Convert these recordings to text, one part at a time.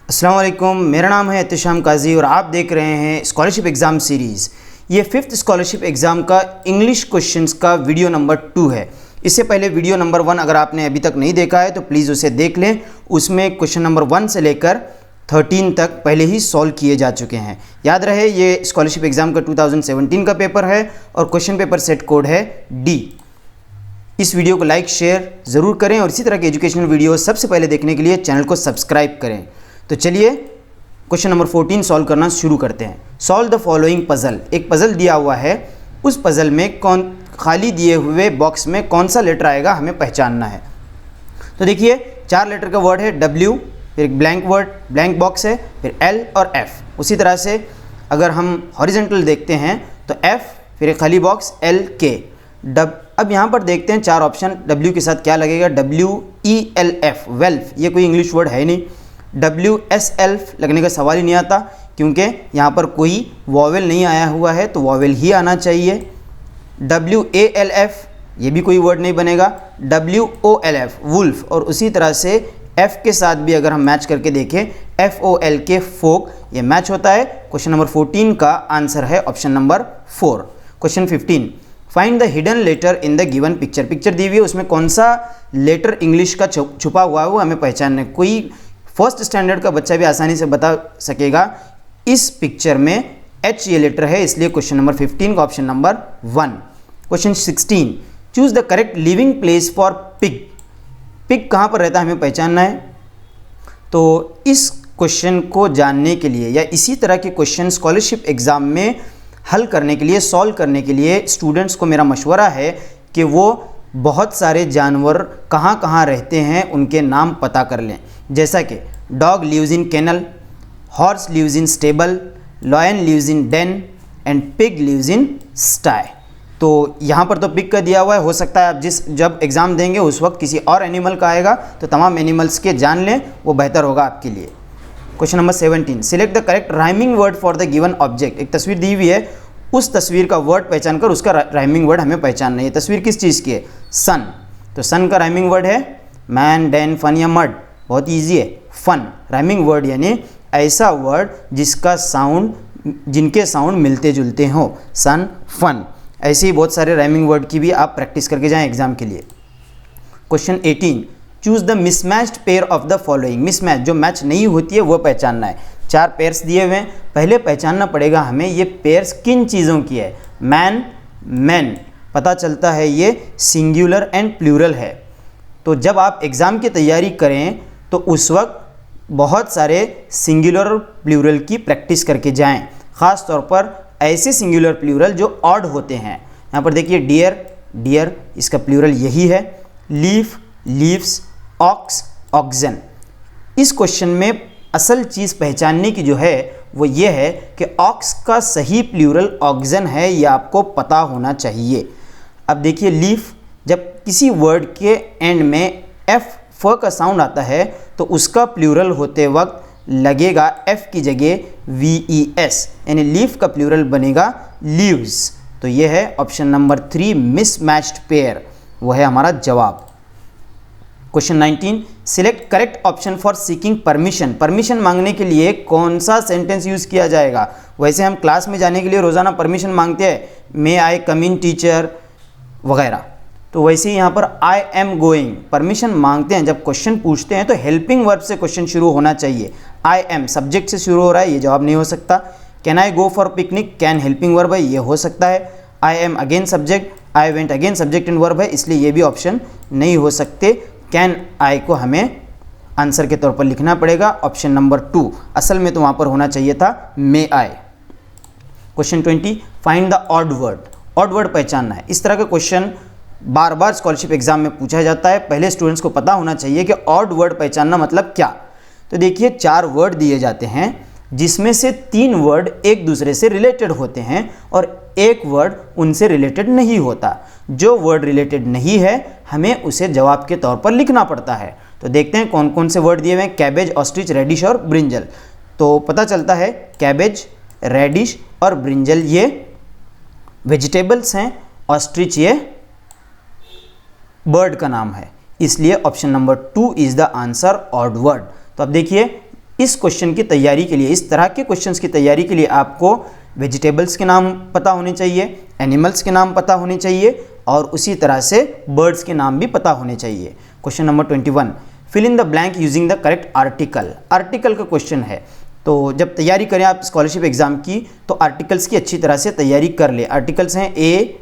अस्सलाम वालेकुम, मेरा नाम है एहतिशाम काजी और आप देख रहे हैं स्कॉलरशिप एग्ज़ाम सीरीज़। ये 5th स्कॉलरशिप एग्ज़ाम का इंग्लिश क्वेश्चंस का वीडियो नंबर 2 है। इससे पहले वीडियो नंबर 1 अगर आपने अभी तक नहीं देखा है तो प्लीज़ उसे देख लें। उसमें क्वेश्चन नंबर 1 से लेकर 13 तक पहले ही सॉल्व किए जा चुके हैं। याद रहे ये स्कॉलरशिप एग्ज़ाम का 2017 का पेपर है और क्वेश्चन पेपर सेट कोड है D। इस वीडियो को लाइक शेयर ज़रूर करें और इसी तरह के एजुकेशनल वीडियो सबसे पहले देखने के लिए चैनल को सब्सक्राइब करें। तो चलिए क्वेश्चन नंबर 14 सॉल्व करना शुरू करते हैं। Solve the following puzzle. एक पजल दिया हुआ है, उस पजल में खाली दिए हुए बॉक्स में कौन सा लेटर आएगा हमें पहचानना है। तो देखिए 4 लेटर का वर्ड है W, फिर एक ब्लैंक बॉक्स है, फिर L और F। उसी तरह से अगर हम हॉरिजेंटल देखते हैं तो F, फिर एक खाली बॉक्स L K। अब यहाँ पर देखते हैं 4 ऑप्शन। W के साथ क्या लगेगा, WELF, वेल्फ। ये कोई इंग्लिश वर्ड है नहीं। WSLF लगने का सवाल ही नहीं आता क्योंकि यहाँ पर कोई वॉवेल नहीं आया हुआ है, तो वॉवेल ही आना चाहिए। WALF ये भी कोई वर्ड नहीं बनेगा। WOLF वुल्फ, और उसी तरह से F के साथ भी अगर हम मैच करके देखें FOLK फोक, ये मैच होता है। क्वेश्चन नंबर 14 का आंसर है option number 4। Question 15, find the hidden letter in the given picture. Picture दी हुई है, उसमें कौन सा लेटर इंग्लिश का छुपा हुआ है वो हमें पहचानना है। कोई फर्स्ट स्टैंडर्ड का बच्चा भी आसानी से बता सकेगा। इस पिक्चर में H ये लेटर है, इसलिए क्वेश्चन नंबर 15 का option number 1। Question 16, choose the correct living place for pig. Pig कहाँ पर रहता है हमें पहचानना है। तो इस क्वेश्चन को जानने के लिए या इसी तरह के क्वेश्चन स्कॉलरशिप एग्जाम में हल करने के लिए, सॉल्व करने के लिए स्टूडेंट्स को मेरा मशवरा है कि वो बहुत सारे जानवर कहाँ कहाँ रहते हैं उनके नाम पता कर लें। जैसा कि dog lives in kennel, horse lives in stable, lion lives in den and pig lives in sty. तो यहाँ पर तो पिग का दिया हुआ है, हो सकता है आप जब एग्ज़ाम देंगे उस वक्त किसी और एनिमल का आएगा, तो तमाम एनिमल्स के जान लें, वो बेहतर होगा आपके लिए। Question number 17, select the correct rhyming word for the given object. एक तस्वीर दी हुई है, उस तस्वीर का वर्ड पहचान कर उसका राइमिंग वर्ड हमें पहचानना है। ये तस्वीर किस चीज़ की है, सन। तो सन का राइमिंग वर्ड है मैन, डैन, फन या मड। बहुत ईजी है, फन। राइमिंग वर्ड यानी ऐसा वर्ड जिनके साउंड मिलते जुलते हों, सन, फन। ऐसे ही बहुत सारे राइमिंग वर्ड की भी आप प्रैक्टिस करके जाएं एग्जाम के लिए। Question 18, choose the mismatched pair of the following. Mismatch जो मैच नहीं होती है वो पहचानना है। 4 पेयर्स दिए हुए हैं, पहले पहचानना पड़ेगा हमें ये पेयर्स किन चीज़ों की है। मैन, मैन, पता चलता है ये सिंगुलर एंड प्लूरल है। तो जब आप एग्ज़ाम की तैयारी करें तो उस वक्त बहुत सारे सिंगुलर और प्लूरल की प्रैक्टिस करके जाएं, ख़ास तौर पर ऐसे सिंगुलर प्लूरल जो ऑड होते हैं। यहाँ पर देखिए डियर, डियर, इसका प्लूरल यही है। Leaf, leaves, ox, oxen. इस क्वेश्चन में असल चीज़ पहचानने की जो है वो ये है कि ऑक्स का सही प्लूरल ऑक्सन है, ये आपको पता होना चाहिए। अब देखिए लीफ, जब किसी वर्ड के एंड में फ का साउंड आता है तो उसका प्लूरल होते वक्त लगेगा F की जगह VES, यानी लीफ का प्लूरल बनेगा लीव्स। तो ये है ऑप्शन नंबर 3 मिसमैच्ड पेयर, वो है हमारा जवाब। Question 19, select correct option for seeking permission. Permission मांगने के लिए कौन सा सेंटेंस यूज़ किया जाएगा। वैसे हम क्लास में जाने के लिए रोज़ाना परमिशन मांगते हैं, मे आई कम इन टीचर वगैरह। तो वैसे ही यहाँ पर आई एम गोइंग परमिशन मांगते हैं। जब क्वेश्चन पूछते हैं तो हेल्पिंग वर्ब से क्वेश्चन शुरू होना चाहिए। आई एम सब्जेक्ट से शुरू हो रहा है, ये जवाब नहीं हो सकता। Can I go for picnic, can helping verb है, ये हो सकता है। I am again subject, I went again subject and verb है, इसलिए ये भी ऑप्शन नहीं हो सकते। कैन आई को हमें आंसर के तौर पर लिखना पड़ेगा, ऑप्शन नंबर 2। असल में तो वहाँ पर होना चाहिए था may I. Question 20, find the odd word. Odd word पहचानना है। इस तरह का क्वेश्चन बार बार स्कॉलरशिप एग्जाम में पूछा जाता है। पहले स्टूडेंट्स को पता होना चाहिए कि ऑड वर्ड पहचानना मतलब क्या। तो देखिए 4 वर्ड दिए जाते हैं जिसमें से 3 वर्ड एक दूसरे से रिलेटेड होते हैं और एक वर्ड उनसे रिलेटेड नहीं होता। जो वर्ड रिलेटेड नहीं है हमें उसे जवाब के तौर पर लिखना पड़ता है। तो देखते हैं कौन कौन से वर्ड दिए हुए हैं। कैबेज, ऑस्ट्रिच, रेडिश और ब्रिंजल। तो पता चलता है कैबेज, रेडिश और ब्रिंजल ये वेजिटेबल्स हैं, ऑस्ट्रिच ये बर्ड का नाम है, इसलिए option number 2 is the answer odd word. तो अब देखिए इस क्वेश्चन की तैयारी के लिए, इस तरह के क्वेश्चंस की तैयारी के लिए आपको वेजिटेबल्स के नाम पता होने चाहिए, एनिमल्स के नाम पता होने चाहिए और उसी तरह से बर्ड्स के नाम भी पता होने चाहिए। Question number 21, fill in the blank using the correct article. Article का क्वेश्चन है, तो जब तैयारी करें आप स्कॉलरशिप एग्जाम की तो आर्टिकल्स की अच्छी तरह से तैयारी कर ले। आर्टिकल्स हैं ए,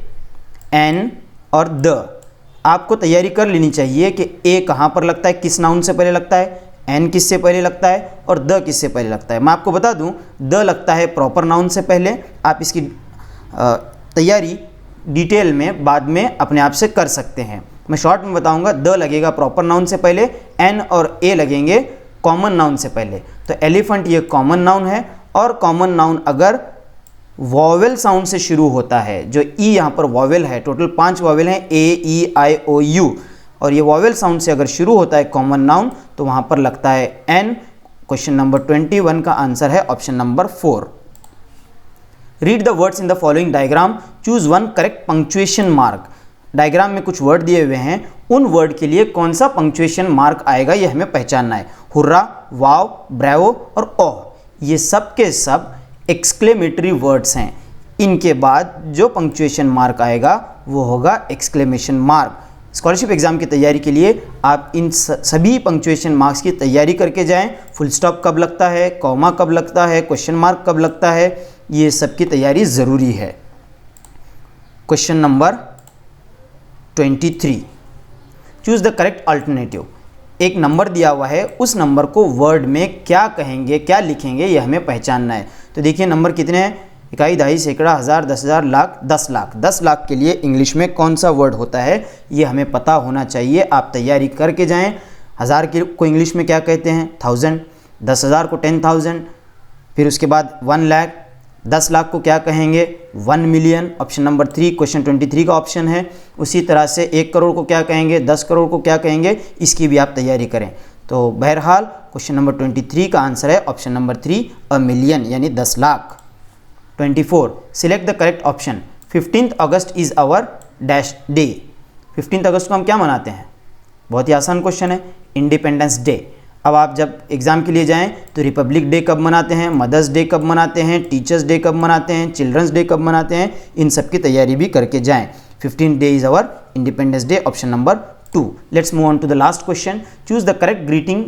एन और द। आपको तैयारी कर लेनी चाहिए कि ए कहाँ पर लगता है, किस नाउन से पहले लगता है, एन किससे पहले लगता है और द किससे पहले लगता है। मैं आपको बता दूं, द लगता है प्रॉपर नाउन से पहले। आप इसकी तैयारी डिटेल में बाद में अपने आप से कर सकते हैं। मैं शॉर्ट में बताऊंगा, द लगेगा प्रॉपर नाउन से पहले, एन और ए लगेंगे कॉमन नाउन से पहले। तो एलिफेंट ये कॉमन नाउन है और कॉमन नाउन अगर वॉवेल साउंड से शुरू होता है, जो ई यहाँ पर वॉवेल है, टोटल 5 वॉवेल हैं, ए, ई, आई, ओ, यू, और ये वॉवेल साउंड से अगर शुरू होता है कॉमन नाउन तो वहाँ पर लगता है एन। क्वेश्चन नंबर 21 का आंसर है option number 4। Read the words in the following diagram, choose one correct punctuation mark. Diagram में कुछ वर्ड दिए हुए हैं, उन वर्ड के लिए कौन सा पंक्चुएशन मार्क आएगा ये हमें पहचानना है। हुर्रा, वाव, ब्रेवो और ओह, ये सब के सब एक्सक्लेमेटरी वर्ड्स हैं। इनके बाद जो पंक्चुएशन मार्क आएगा वो होगा एक्सक्लेमेशन मार्क। स्कॉलरशिप एग्जाम की तैयारी के लिए आप इन सभी पंक्चुएशन मार्क्स की तैयारी करके जाएं। फुल स्टॉप कब लगता है, कॉमा कब लगता है, क्वेश्चन मार्क कब लगता है, ये सब की तैयारी ज़रूरी है। Question number 23, choose the correct alternative. एक नंबर दिया हुआ है, उस नंबर को वर्ड में क्या कहेंगे, क्या लिखेंगे, ये हमें पहचानना है। तो देखिए नंबर कितने हैं, इकाई, दहाई, सैकड़ा, हज़ार, 10,000, लाख, 10 लाख। 10 लाख के लिए इंग्लिश में कौन सा वर्ड होता है ये हमें पता होना चाहिए। आप तैयारी करके जाएं। 1000 को इंग्लिश में क्या कहते हैं, 1000। 10,000 को 10,000। फिर उसके बाद 1 लाख। 10 लाख को क्या कहेंगे, 1 मिलियन। ऑप्शन नंबर 3 क्वेश्चन 23 का ऑप्शन है। उसी तरह से 1 करोड़ को क्या कहेंगे, 10 करोड़ को क्या कहेंगे, इसकी भी आप तैयारी करें। तो बहरहाल क्वेश्चन नंबर 23 का आंसर है ऑप्शन नंबर 3, अ मिलियन, यानी 10 lakh. 24, select the correct option. 15 August is our dash day. 15 अगस्त को हम क्या मनाते हैं, बहुत ही आसान क्वेश्चन है, इंडिपेंडेंस डे। अब आप जब एग्ज़ाम के लिए जाएं तो रिपब्लिक डे कब मनाते हैं, मदर्स डे कब मनाते हैं, टीचर्स डे कब मनाते हैं, चिल्ड्रंस डे कब मनाते हैं, इन सब की तैयारी भी करके जाएं। 15 day is our independence day, option number 2। Let's move on to the last question, choose the correct greeting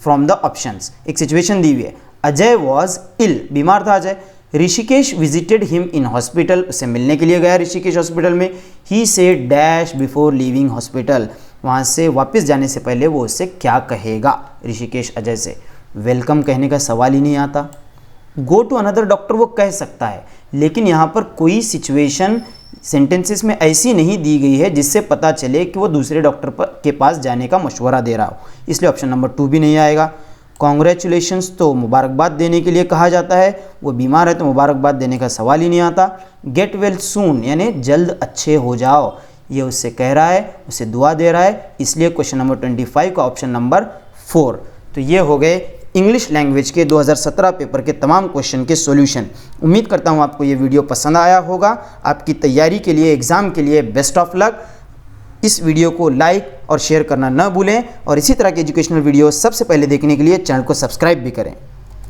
from the options. एक सिचुएशन दी हुई है, अजय वॉज इल, बीमार था Ajay. Rishikesh visited him in hospital, उससे मिलने के लिए गया ऋषिकेश हॉस्पिटल में। ही से डैश बिफोर लीविंग हॉस्पिटल, वहाँ से वापस जाने से पहले वो उससे क्या कहेगा ऋषिकेश अजय से। वेलकम कहने का सवाल ही नहीं आता। गो टू अनदर डॉक्टर वो कह सकता है, लेकिन यहाँ पर कोई सिचुएशन सेंटेंसेस में ऐसी नहीं दी गई है जिससे पता चले कि वो दूसरे डॉक्टर के पास जाने का मशवरा दे रहा हो, इसलिए ऑप्शन नंबर 2 भी नहीं आएगा। कॉन्ग्रेचुलेशंस तो मुबारकबाद देने के लिए कहा जाता है, वो बीमार है तो मुबारकबाद देने का सवाल ही नहीं आता। गेट वेल सून यानी जल्द अच्छे हो जाओ, ये उससे कह रहा है, उसे दुआ दे रहा है, इसलिए क्वेश्चन नंबर 25 का ऑप्शन नंबर 4। तो ये हो गए इंग्लिश लैंग्वेज के 2017 पेपर के तमाम क्वेश्चन के सॉल्यूशन। उम्मीद करता हूँ आपको ये वीडियो पसंद आया होगा। आपकी तैयारी के लिए, एग्ज़ाम के लिए बेस्ट ऑफ लक। इस वीडियो को लाइक और शेयर करना न भूलें और इसी तरह के एजुकेशनल वीडियो सबसे पहले देखने के लिए चैनल को सब्सक्राइब भी करें।